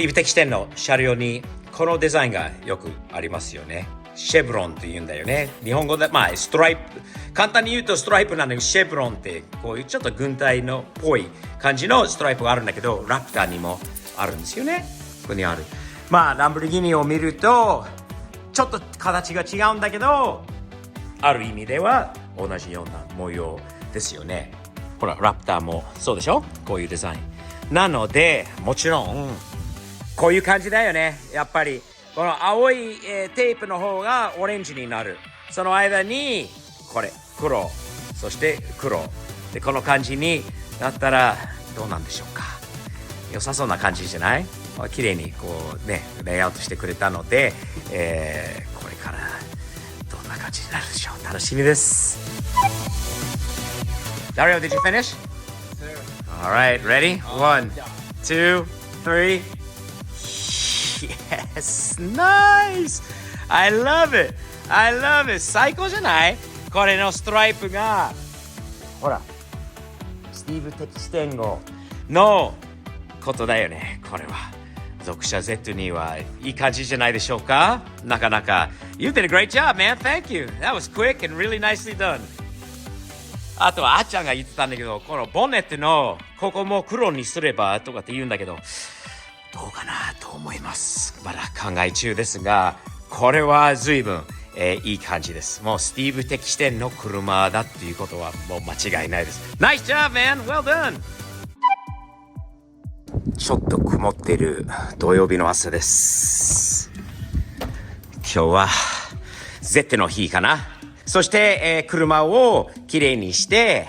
ティーブ的視点の車両にこのデザインがよくありますよね。シェブロンって言うんだよね。日本語でストライプ、簡単に言うとストライプなんだけど、シェブロンってこういうちょっと軍隊のっぽい感じのストライプがあるんだけど、ラプターにもあるんですよね。ここにある。ランボルギーニを見るとちょっと形が違うんだけど、ある意味では同じような模様ですよね。ほら、ラプターもそうでしょ、こういうデザインなので、もちろんこういう感じだよね。やっぱりこの青い、テープの方がオレンジになる。その間にこれ黒、そして黒で、この感じになったらどうなんでしょうか。良さそうな感じじゃない？綺麗にこうねレイアウトしてくれたので、これからどんな感じになるでしょう。楽しみです。Dario, did you finish? All right, ready? 1, 2, 3. Yes, nice. I love it. I love it. 最高じゃない？これのストライプが、ほら、スティーブ的視点のことだよね。これは属車 Z にはいい感じじゃないでしょうか。なかなか You did a great job, man. Thank you. That was quick and really nicely done. あとはあっちゃんが言ってたんだけど、このボンネットのここも黒にすればとかって言うんだけど、どうかなと思います。まだ考え中ですが、これは随分、いい感じです。もうスティーブ的視点の車だっていうことはもう間違いないです。Nice job, man. Well done. ちょっと曇っている土曜日の朝です。今日は Z の日かな。そして、車をきれいにして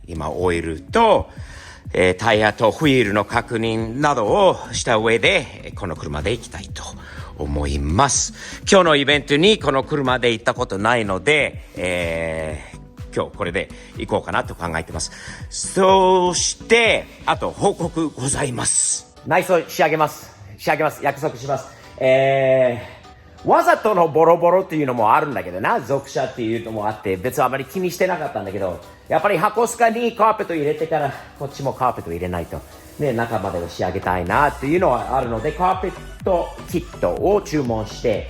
今オイルと、タイヤとホイールの確認などをした上でこの車で行きたいと思います。今日のイベントにこの車で行ったことないので、今日これで行こうかなと考えてます。そしてあと報告ございます。内装仕上げます。約束します。わざとのボロボロっていうのもあるんだけどな、属車っていうのもあって別にあまり気にしてなかったんだけど、やっぱり箱スカにカーペット入れてからこっちもカーペット入れないとね、中まで仕上げたいなっていうのはあるので、カーペットキットを注文して、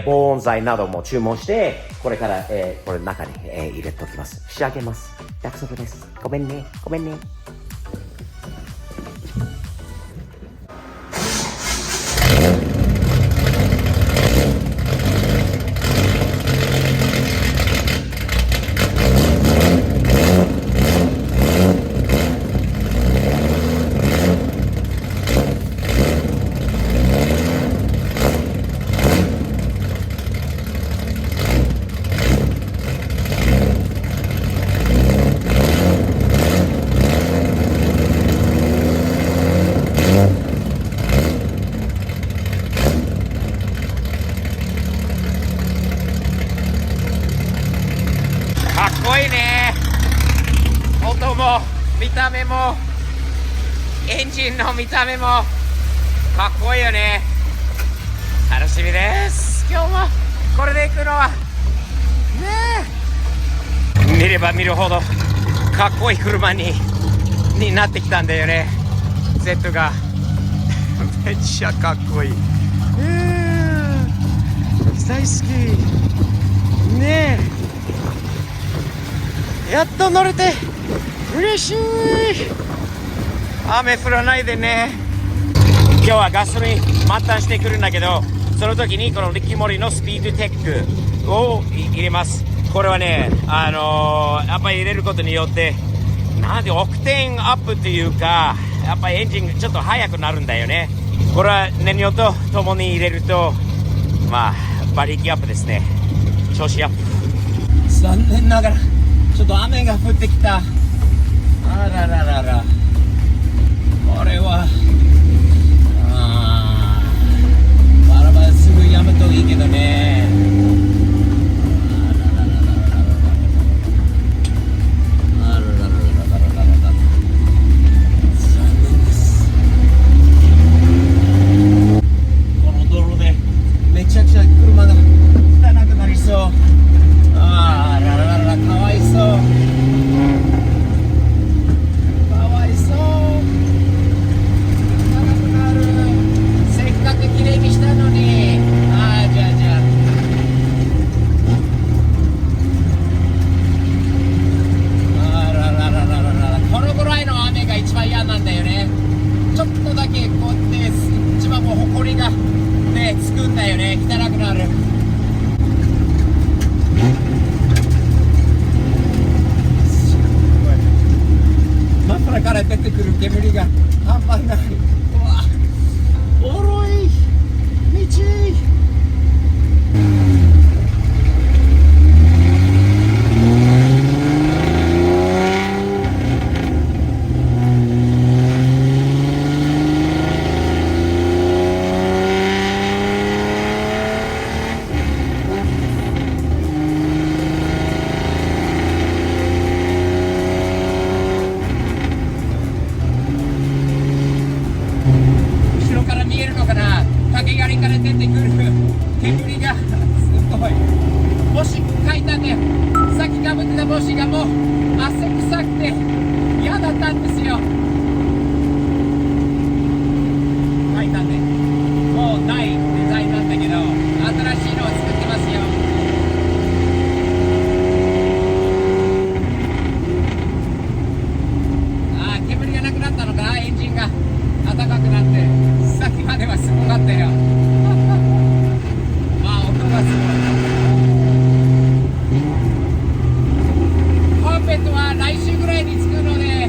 防音材なども注文して、これから、これ中に、入れておきます。仕上げます。約束です。ごめんね。かっこいいね。音も見た目もエンジンの見た目もかっこいいよね。楽しみです。今日もこれで行くのはね、見れば見るほどかっこいい車になってきたんだよね。 Z がめっちゃかっこいい。大好きねえ。やっと乗れて嬉しい。雨降らないでね。今日はガソリン満タンしてくるんだけど、その時にこのリキモリのスピードテックを入れます。これはね、やっぱり入れることによってなんでオクテンアップっていうか、やっぱりエンジンちょっと速くなるんだよね。これは燃料とともに入れると馬力アップですね。調子アップ。残念ながらちょっと雨が降ってきた。あらららら、これはバラバラすぐやむといいけどね。あらららららららら、残念です。この道路でめちゃくちゃ車が汚くなりそう。あらららら、かわいそう。かわいそう。だよね。汚くなる。マフラーから出てくる煙が半端ない。うわ、おろい道。後ろから見えるのかな、竹狩りから出てくる煙がすごい。帽子書いたね。さっきかぶってた帽子がもう汗臭くて嫌だったんですよ。書いたね。もうないデザインなんだけど、新しいのを作ってますよ。あー、煙がなくなったのかな。エンジンが暖かくなって、さっきまではすごかったよ。まあ音がすごい。カーペットは来週ぐらいに作るので、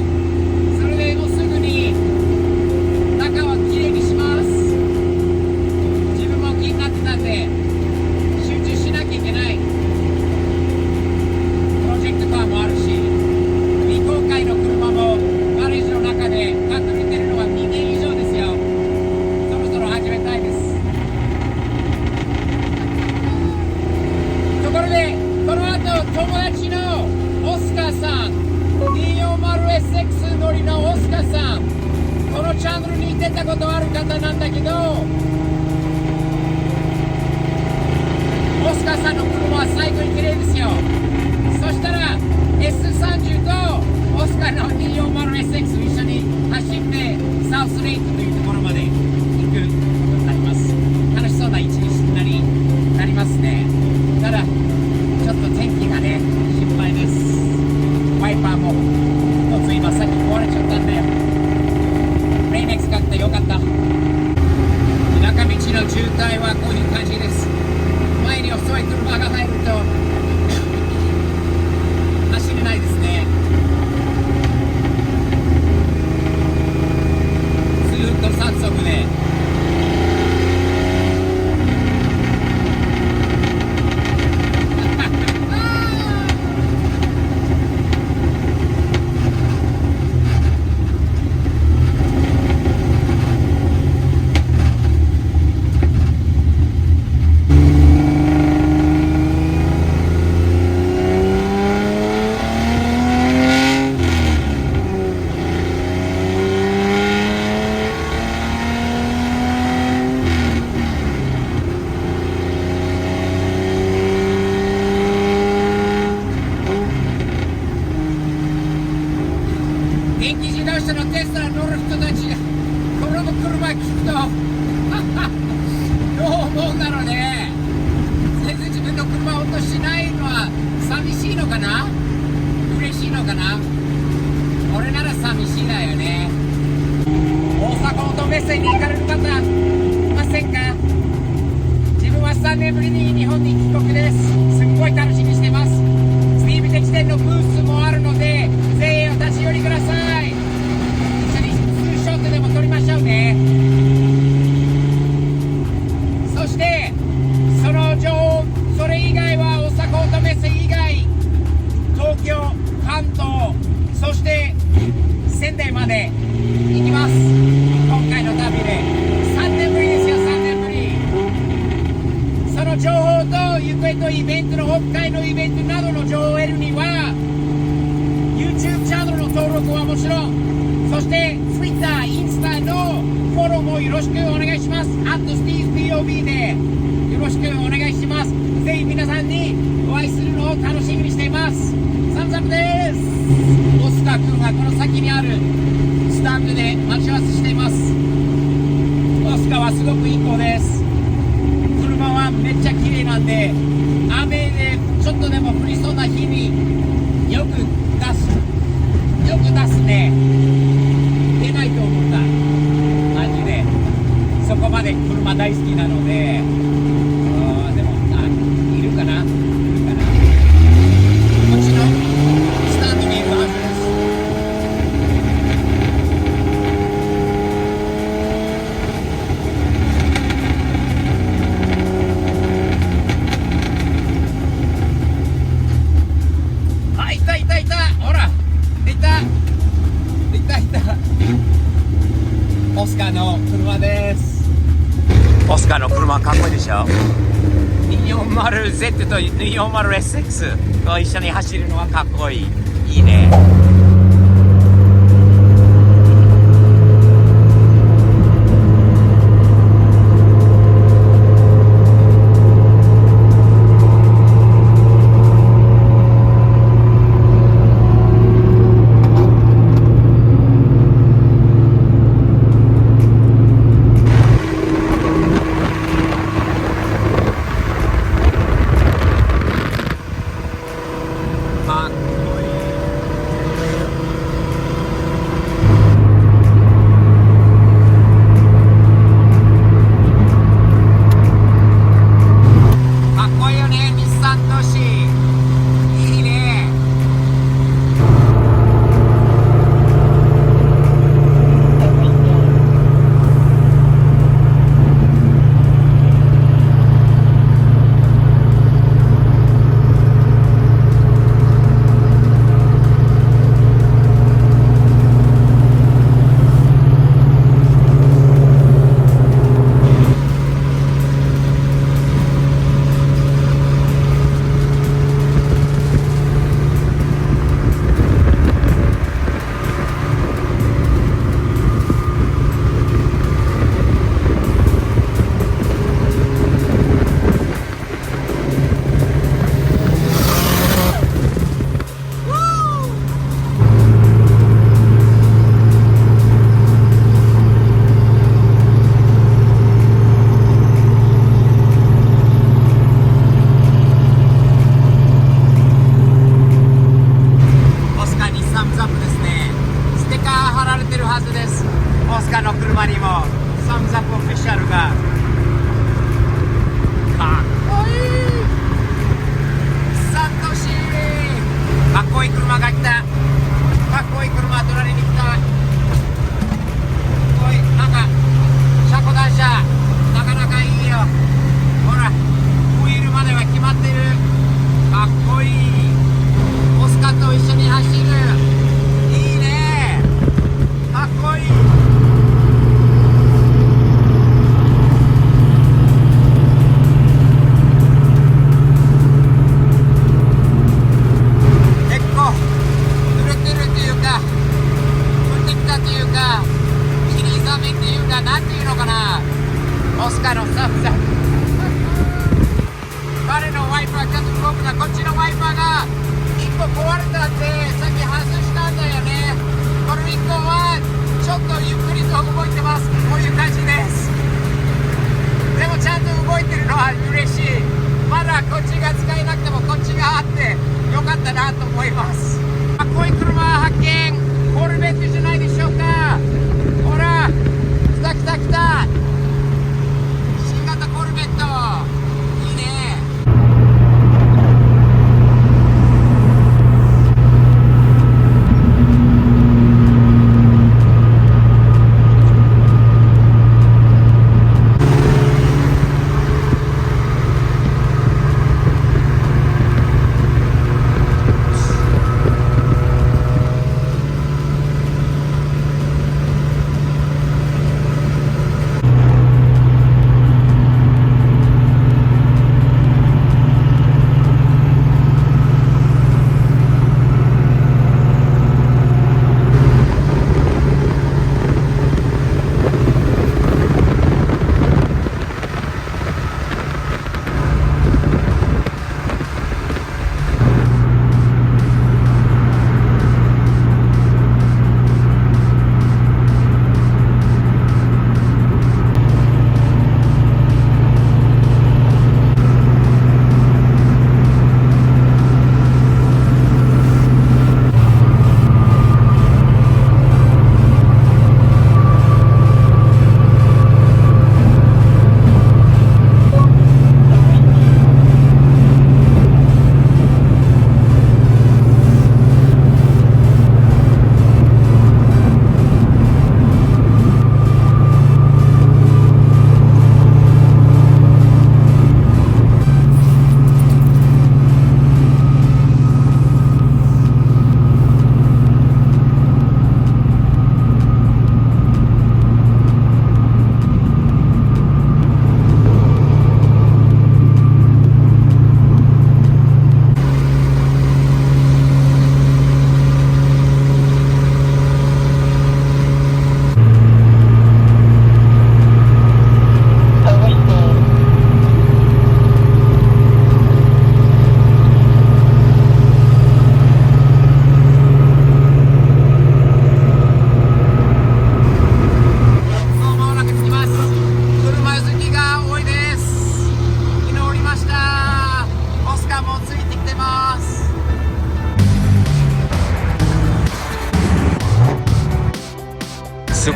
それでもうすぐに中はきれいにします。自分も気になってたんで集中しなきゃいけない。プロジェクトカーもあるし、未公開の車もガレージの中で隠れてるのは2年以上ですよ。そろそろ始めたいです。ところでこの後、友達のオスカーさん、 240SX 乗りのオスカーさん、このチャンネルに出たことある方なんだけど、オスカーさんの車は最高に綺麗ですよ。そしたら S30 とオスカーの 240SX 一緒に走ってサウスレイクというところまで行くことになります。楽しそうな一日になりますね。ただちょっと天気がね心配です。ワイパーも一つ今さっき壊れちゃったんで、レイネ使ってよかった。田舎道の渋滞はこういう感じです。前に遅い車が入ると走れないですね。ずっと3速で電気自動車のテスラ乗る人たちがこの車聞くとどう思うんだろうね。全然自分の車を音しないのは寂しいのかな、嬉しいのかな。俺なら寂しいだよね。大阪音メッセに行かれる方いませんか。自分は3年ぶりに日本に帰国です。すっごい楽しみにしてます。スティーブ鉄電のブースもあるので、ぜひお立ち寄りください。一緒にツーショットでも撮りましょうね。そしてその情報、それ以外は大阪音メッセ以外、東京、関東、そして仙台まで行きます。今回の旅で3年ぶりですよ。3年ぶり。その情報とゆくえとイベントの北海のイベントなどの情報を得るには YouTube チャンネルの登録はもちろん、そして Twitter、インスタのフォローもよろしくお願いします。@StevePOB でよろしくお願いします。ぜひ皆さんにお会いするのを楽しみにしています。サムズアップです。オスカー君がこの先にあるスタンドで待ち合わせしています。オスカーはすごくいい子です。車はめっちゃ綺麗なんで、雨でちょっとでも降りそうな日によく出すね。出ないと思った。マジでそこまでまで車大好きなので、でも、いるかな、こっちのスタンドにいるはずです。いたいたいた、ほら、いたオスカーの車です。オスカーの車かっこいいでしょ。 240Z と 240SX と一緒に走るのはかっこいい。いいね。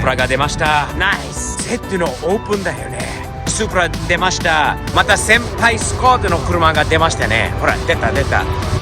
プラが出ました。ナイス。Z のオープンだよね。スプラ出ました。また先輩スコートの車が出ましたね。ほら、出た。